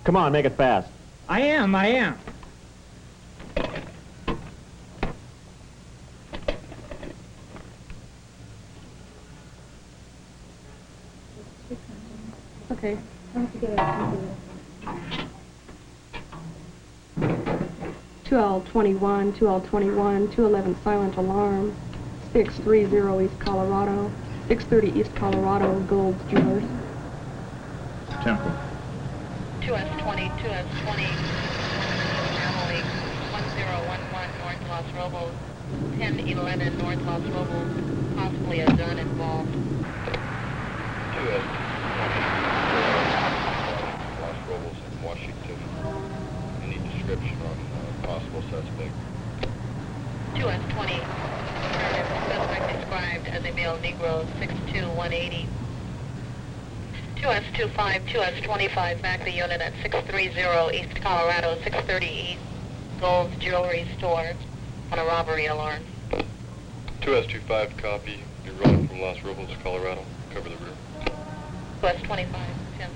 Come on, make it fast. I am. Okay. 2L21, 211 silent alarm, 630 East Colorado, 630 East Colorado, Gold's Jewelers. Temple. 2S20, Emily, 1011 North Los Robos, 1011 North Los Robos, possibly a gun involved. 2S20, Los Robos in Washington. Any description on possible suspect? 2S20, suspect described as a male Negro, 6'2", 180. 2S25, 2S25, back the unit at 630 East Colorado, 630 East, Gold's Jewelry Store, on a robbery alarm. 2S25, copy. You're running from Los Robos, Colorado. Cover the rear. 2S25, 10.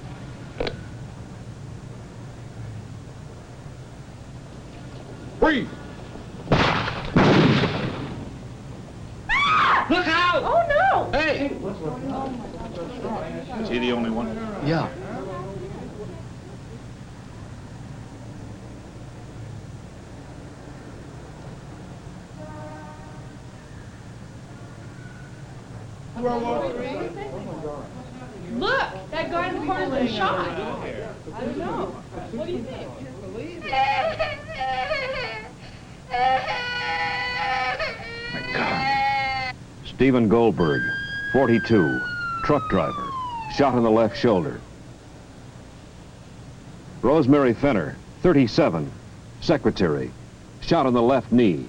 Freeze! Look out! Oh, no! Hey! Is he the only one? Yeah. Look! That guy in the corner's been shot. I don't know. What do you think? My God. Stephen Goldberg, 42, truck driver, shot in the left shoulder. Rosemary Fenner, 37, secretary, shot in the left knee.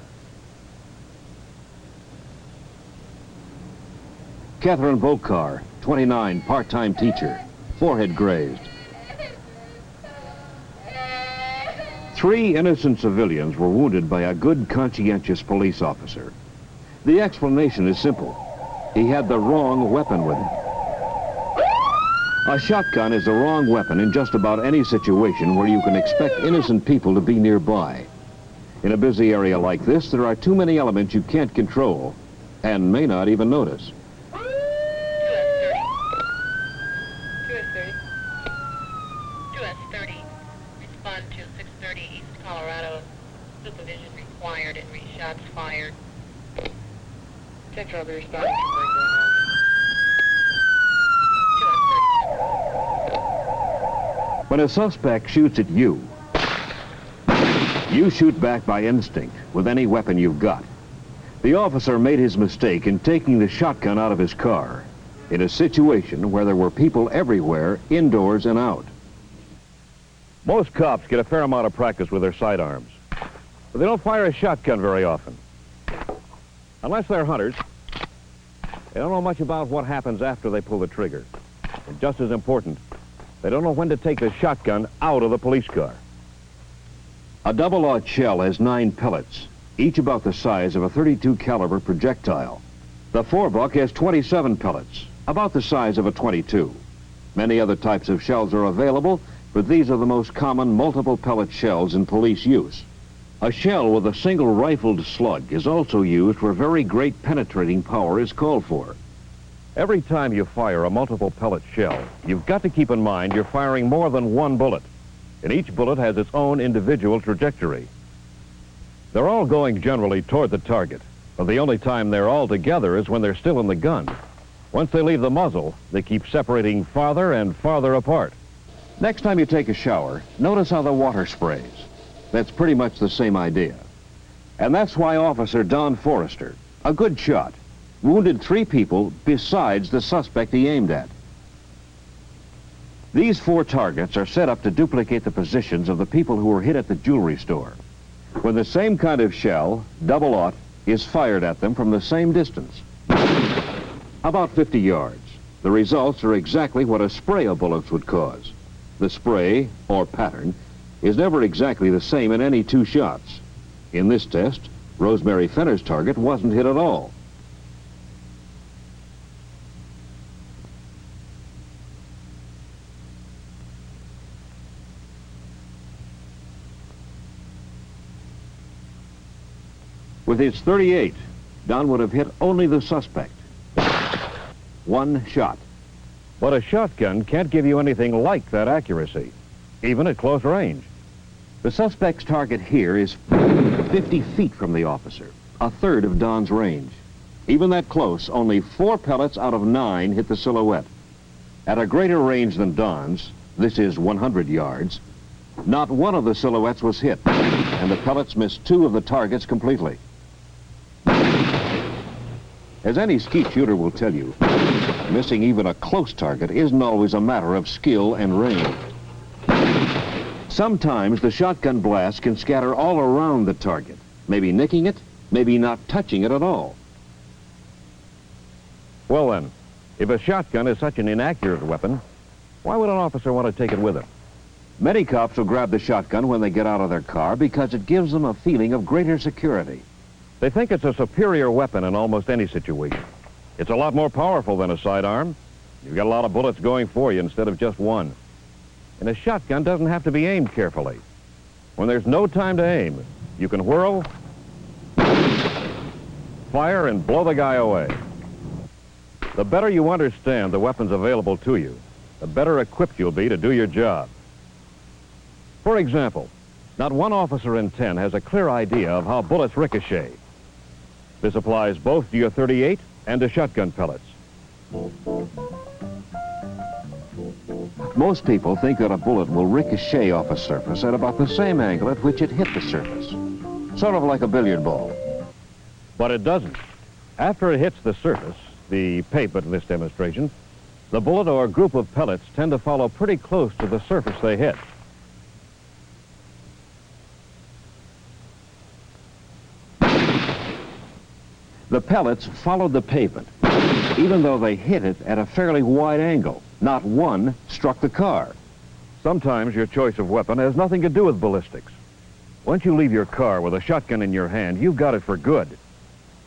Catherine Bokar, 29, part-time teacher, forehead grazed. 3 innocent civilians were wounded by a good, conscientious police officer. The explanation is simple. He had the wrong weapon with him. A shotgun is the wrong weapon in just about any situation where you can expect innocent people to be nearby. In a busy area like this, there are too many elements you can't control and may not even notice. 2S30, respond to 630 East Colorado, supervision required and reshots fired. Central, I'll be responding to bring going on. 2S30. When a suspect shoots at you, you shoot back by instinct with any weapon you've got. The officer made his mistake in taking the shotgun out of his car in a situation where there were people everywhere, indoors and out. Most cops get a fair amount of practice with their sidearms, but they don't fire a shotgun very often. Unless they're hunters, they don't know much about what happens after they pull the trigger. And just as important, they don't know when to take the shotgun out of the police car. A double-aught shell has 9 pellets, each about the size of a .32 caliber projectile. The 4-buck has 27 pellets, about the size of a .22. Many other types of shells are available, but these are the most common multiple pellet shells in police use. A shell with a single rifled slug is also used where very great penetrating power is called for. Every time you fire a multiple pellet shell, you've got to keep in mind you're firing more than one bullet, and each bullet has its own individual trajectory. They're all going generally toward the target, but the only time they're all together is when they're still in the gun. Once they leave the muzzle, they keep separating farther and farther apart. Next time you take a shower, notice how the water sprays. That's pretty much the same idea. And that's why Officer Don Forrester, a good shot, wounded 3 people besides the suspect he aimed at. These 4 targets are set up to duplicate the positions of the people who were hit at the jewelry store. When the same kind of shell, double-aught, is fired at them from the same distance, about 50 yards, the results are exactly what a spray of bullets would cause. The spray, or pattern, is never exactly the same in any 2 shots. In this test, Rosemary Fenner's target wasn't hit at all. With his .38, Don would have hit only the suspect. One shot. But a shotgun can't give you anything like that accuracy, even at close range. The suspect's target here is 50 feet from the officer, a third of Don's range. Even that close, only 4 pellets out of 9 hit the silhouette. At a greater range than Don's, this is 100 yards, not one of the silhouettes was hit, and the pellets missed 2 of the targets completely. As any skeet shooter will tell you, missing even a close target isn't always a matter of skill and range. Sometimes the shotgun blast can scatter all around the target, maybe nicking it, maybe not touching it at all. Well then, if a shotgun is such an inaccurate weapon, why would an officer want to take it with him? Many cops will grab the shotgun when they get out of their car because it gives them a feeling of greater security. They think it's a superior weapon in almost any situation. It's a lot more powerful than a sidearm. You've got a lot of bullets going for you instead of just one. And a shotgun doesn't have to be aimed carefully. When there's no time to aim, you can whirl, fire, and blow the guy away. The better you understand the weapons available to you, the better equipped you'll be to do your job. For example, not one officer in 10 has a clear idea of how bullets ricochet. This applies both to your .38 and to shotgun pellets. Most people think that a bullet will ricochet off a surface at about the same angle at which it hit the surface, sort of like a billiard ball. But it doesn't. After it hits the surface, the pavement in this demonstration, the bullet or group of pellets tend to follow pretty close to the surface they hit. The pellets followed the pavement, even though they hit it at a fairly wide angle. Not one struck the car. Sometimes your choice of weapon has nothing to do with ballistics. Once you leave your car with a shotgun in your hand, you've got it for good.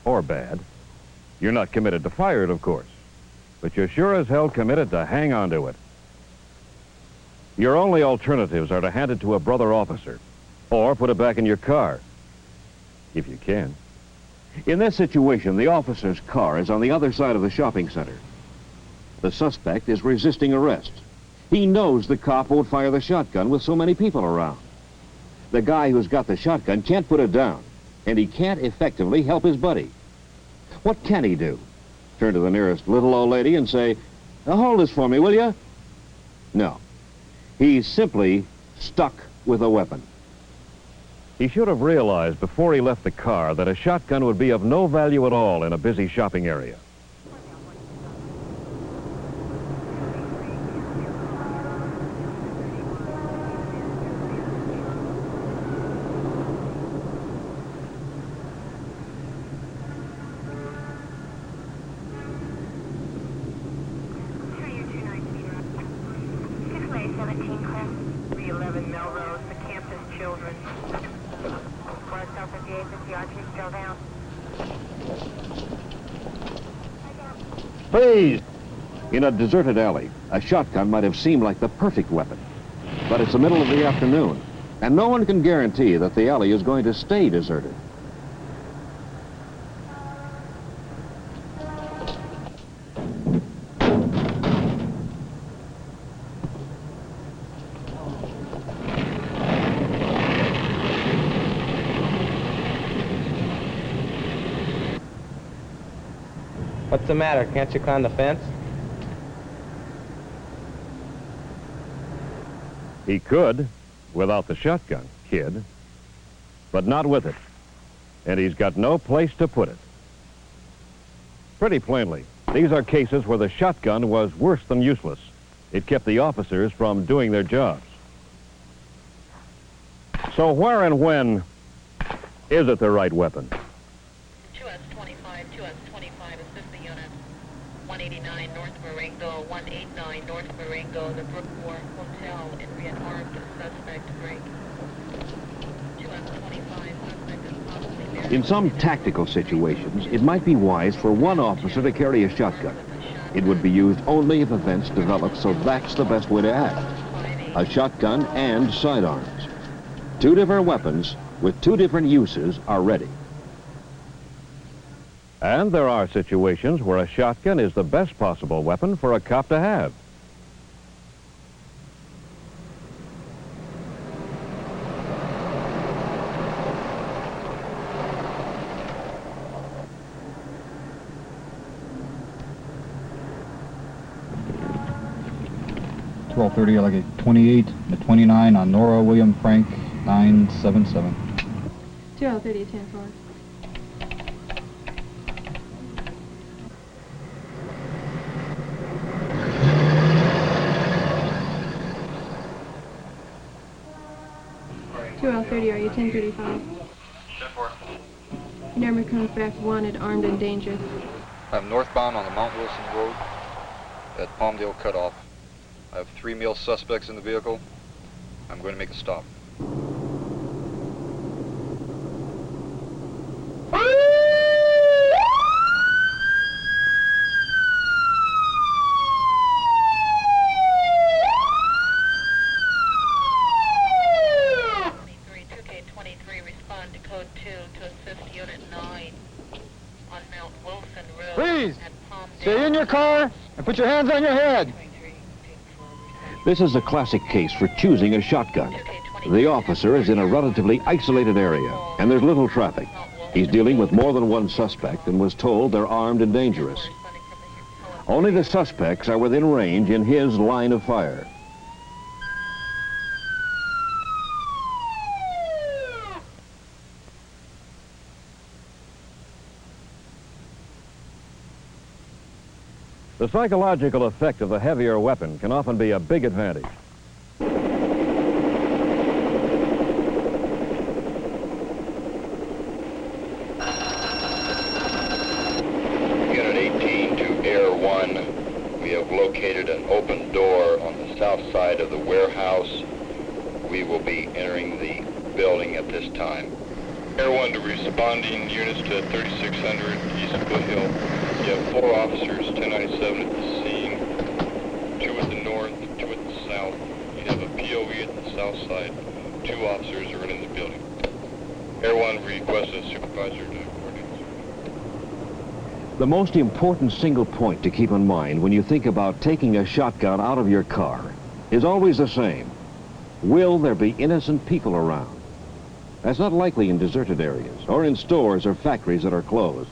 Or bad. You're not committed to fire it, of course. But you're sure as hell committed to hang on to it. Your only alternatives are to hand it to a brother officer, or put it back in your car, if you can. In this situation, the officer's car is on the other side of the shopping center. The suspect is resisting arrest. He knows the cop won't fire the shotgun with so many people around. The guy who's got the shotgun can't put it down, and he can't effectively help his buddy. What can he do? Turn to the nearest little old lady and say, "Hold this for me, will you?" No. He's simply stuck with a weapon. He should have realized before he left the car that a shotgun would be of no value at all in a busy shopping area. Please! In a deserted alley, a shotgun might have seemed like the perfect weapon. But it's the middle of the afternoon, and no one can guarantee that the alley is going to stay deserted. What's the matter? Can't you climb the fence? He could, without the shotgun, kid, but not with it. And he's got no place to put it. Pretty plainly, these are cases where the shotgun was worse than useless. It kept the officers from doing their jobs. So where and when is it the right weapon? 2S25, assist the unit. 189 North Marengo, 189 North Marengo, the Brookmore Hotel in rearmed suspect break. 2S25, suspect is possibly... In some tactical situations, it might be wise for one officer to carry a shotgun. It would be used only if events develop, so that's the best way to act. A shotgun and sidearms. Two different weapons with two different uses are ready. And there are situations where a shotgun is the best possible weapon for a cop to have. I like a 28, a 29 on Nora William Frank 977. 230, 10-4. L30, are you 1035? Number comes back wanted, armed and dangerous. I'm northbound on the Mount Wilson Road at Palmdale Cutoff. I have 3 male suspects in the vehicle. I'm going to make a stop. Respond to code 2 to assist Unit 9 on Mount Wilson Road. Please, at Palmdale. stay in your car and put your hands on your head. This is a classic case for choosing a shotgun. The officer is in a relatively isolated area, and there's little traffic. He's dealing with more than one suspect and was told they're armed and dangerous. Only the suspects are within range in his line of fire. The psychological effect of the heavier weapon can often be a big advantage. Unit 18 to Air 1. We have located an open door on the south side of the warehouse. We will be entering the building at this time. Air 1 to responding units to 3600 East Foothill. You have 4 officers, 1097 at the scene, 2 at the north, 2 at the south. You have a POV at the south side. 2 officers are in the building. Air 1 requests a supervisor to coordinate. The most important single point to keep in mind when you think about taking a shotgun out of your car is always the same. Will there be innocent people around? That's not likely in deserted areas or in stores or factories that are closed.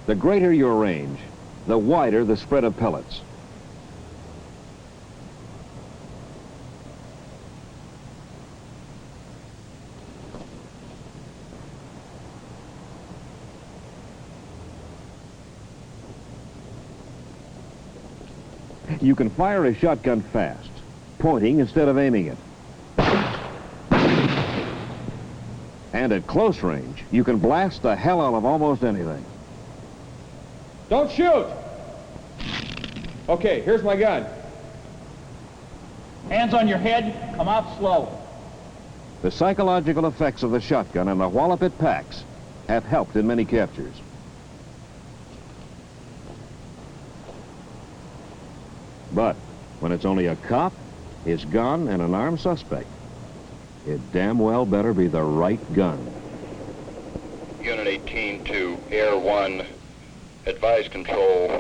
The greater your range, the wider the spread of pellets. You can fire a shotgun fast, pointing instead of aiming it. And at close range, you can blast the hell out of almost anything. Don't shoot! Okay, here's my gun. Hands on your head, come out slow. The psychological effects of the shotgun and the wallop it packs have helped in many captures. But when it's only a cop, his gun, and an armed suspect, it damn well better be the right gun. Unit 18 to Air 1, advise control.